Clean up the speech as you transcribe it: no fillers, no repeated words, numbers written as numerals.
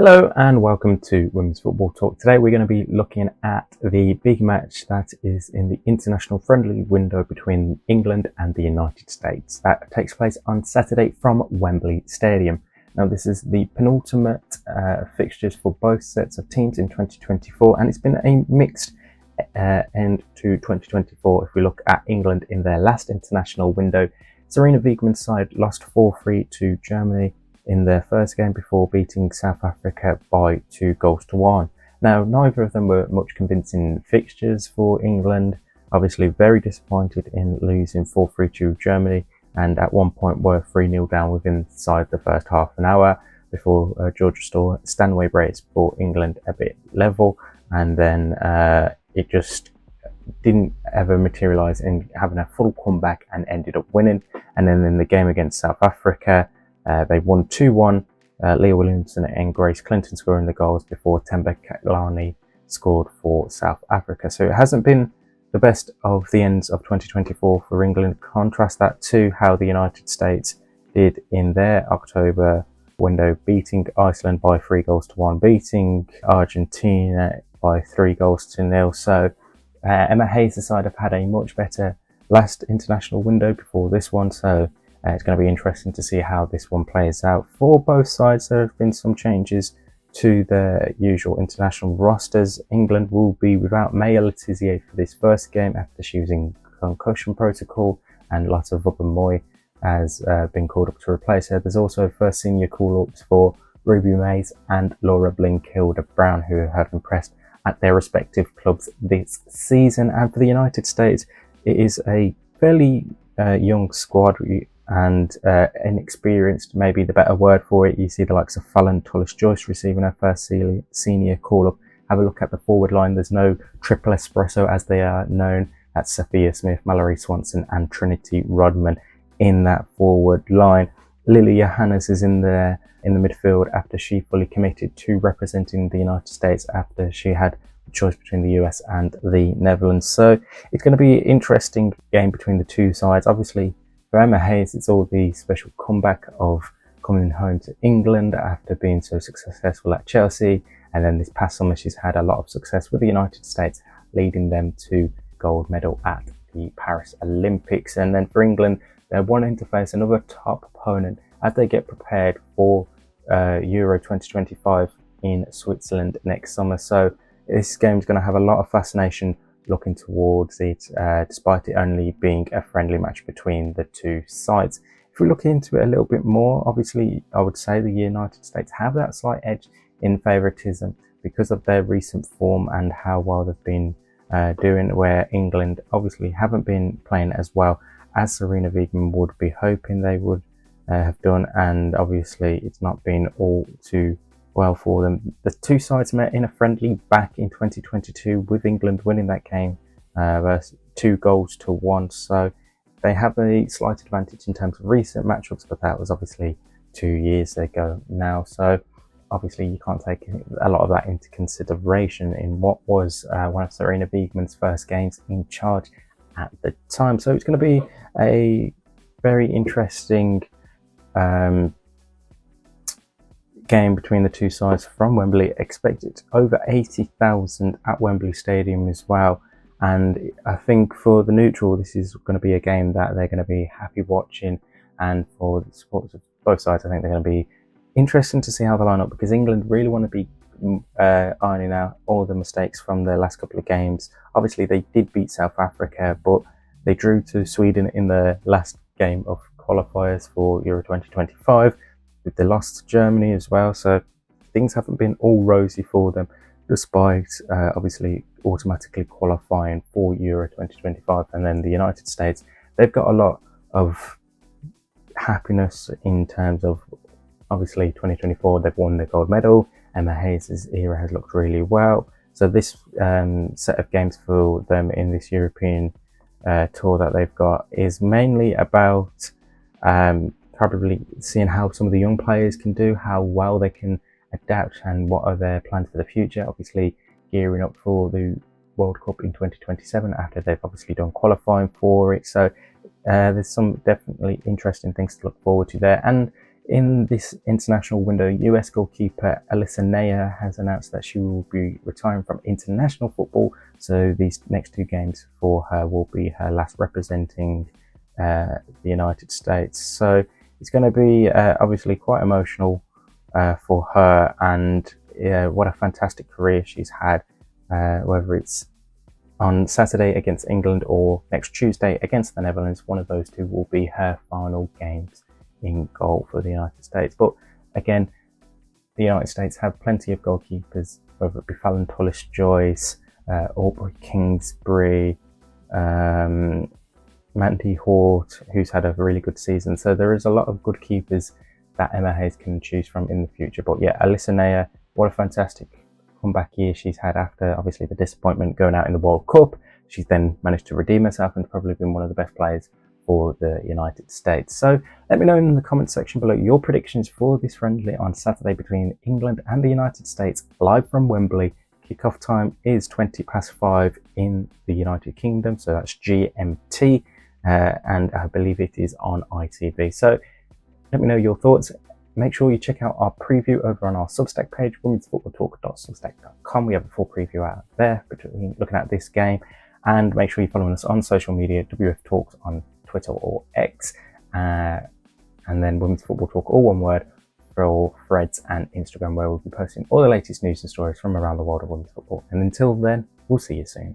Hello and welcome to Women's Football Talk. Today we're going to be looking at the big match that is in the international friendly window between England and the United States. That takes place on Saturday from Wembley Stadium. Now this is the penultimate fixtures for both sets of teams in 2024, and it's been a mixed end to 2024. If we look at England in their last international window, Sarina Wiegman's side lost 4-3 to Germany in their first game before beating South Africa by 2-1. Now, neither of them were much convincing fixtures for England. Obviously, very disappointed in losing 4-3 to Germany, and at one point were 3-0 down within inside the first half an hour before Georgia Stanway brace brought England a bit level, and then it just didn't ever materialise in having a full comeback and ended up winning. And then in the game against South Africa, they won 2-1, Leah Williamson and Grace Clinton scoring the goals before Temba Katlani scored for South Africa. So it hasn't been the best of the ends of 2024 for England. Contrast that to how the United States did in their October window, beating Iceland by 3-1, beating Argentina by 3-0. So Emma Hayes' side have had a much better last international window before this one. So it's going to be interesting to see how this one plays out. For both sides, there have been some changes to their usual international rosters. England will be without Maya Letizier for this first game after she was in concussion protocol, and Lotta Wubben-Moy has been called up to replace her. There's also first senior call-ups for Ruby Mays and Laura Blinkilde-Brown, who have impressed at their respective clubs this season. And for the United States, it is a fairly young squad and inexperienced, maybe the better word for it. You see the likes of Fallon Tullis-Joyce receiving her first senior call-up. Have a look at the forward line. There's no triple espresso as they are known. That's Sophia Smith, Mallory Swanson and Trinity Rodman in that forward line. Lily Johannes is in the midfield after she fully committed to representing the United States after she had a choice between the US and the Netherlands. So it's going to be an interesting game between the two sides. Obviously, for Emma Hayes, it's all the special comeback of coming home to England after being so successful at Chelsea. And then this past summer, she's had a lot of success with the United States, leading them to gold medal at the Paris Olympics. And then for England, they're wanting to face another top opponent as they get prepared for Euro 2025 in Switzerland next summer. So this game is going to have a lot of fascination looking towards it, despite it only being a friendly match between the two sides. If we look into it a little bit more, obviously I would say the United States have that slight edge in favouritism because of their recent form and how well they've been doing, where England obviously haven't been playing as well as Sarina Wiegman would be hoping they would have done, and obviously it's not been all too well for them. The two sides met in a friendly back in 2022 with England winning that game 2-1. So they have a slight advantage in terms of recent matchups, but that was obviously 2 years ago now. So obviously you can't take a lot of that into consideration in what was one of Sarina Wiegman's first games in charge at the time. So it's going to be a very interesting game between the two sides from Wembley. Expected over 80,000 at Wembley Stadium as well, and I think for the neutral this is going to be a game that they're going to be happy watching, and for the supporters of both sides I think they're going to be interesting to see how they line up, because England really want to be ironing out all the mistakes from their last couple of games. Obviously they did beat South Africa, but they drew to Sweden in the last game of qualifiers for Euro 2025. They lost to Germany as well, so things haven't been all rosy for them, despite obviously automatically qualifying for Euro 2025. And then the United States, they've got a lot of happiness in terms of obviously 2024, they've won the gold medal. Emma Hayes' era has looked really well. So this set of games for them in this European tour that they've got is mainly about probably seeing how some of the young players can do, how well they can adapt, and what are their plans for the future. Obviously gearing up for the World Cup in 2027 after they've obviously done qualifying for it. So there's some definitely interesting things to look forward to there. And In this international window, US goalkeeper Alyssa Naeher has announced that she will be retiring from international football. So these next 2 games for her will be her last representing the United States. So it's going to be obviously quite emotional for her, and what a fantastic career she's had, whether it's on Saturday against England or next Tuesday against the Netherlands. One of those 2 will be her final games in goal for the United States. But again, the United States have plenty of goalkeepers, whether it be Fallon Tullis-Joyce, Aubrey Kingsbury, Mandy Hort, who's had a really good season. So there is a lot of good keepers that Emma Hayes can choose from in the future. But yeah, Alyssa Naeher, what a fantastic comeback year she's had after obviously the disappointment going out in the World Cup. She's then managed to redeem herself and probably been one of the best players for the United States. So let me know in the comment section below your predictions for this friendly on Saturday between England and the United States, live from Wembley. Kickoff time is 5:20 in the United Kingdom, so that's GMT, and I believe it is on ITV. So let me know your thoughts. Make sure you check out our preview over on our Substack page, womensfootballtalk.substack.com. We have a full preview out there between looking at this game, and make sure you're following us on social media, WF Talks on Twitter or X, and then Women's Football Talk, all one word, for Threads and Instagram, where we'll be posting all the latest news and stories from around the world of women's football. And until then, we'll see you soon.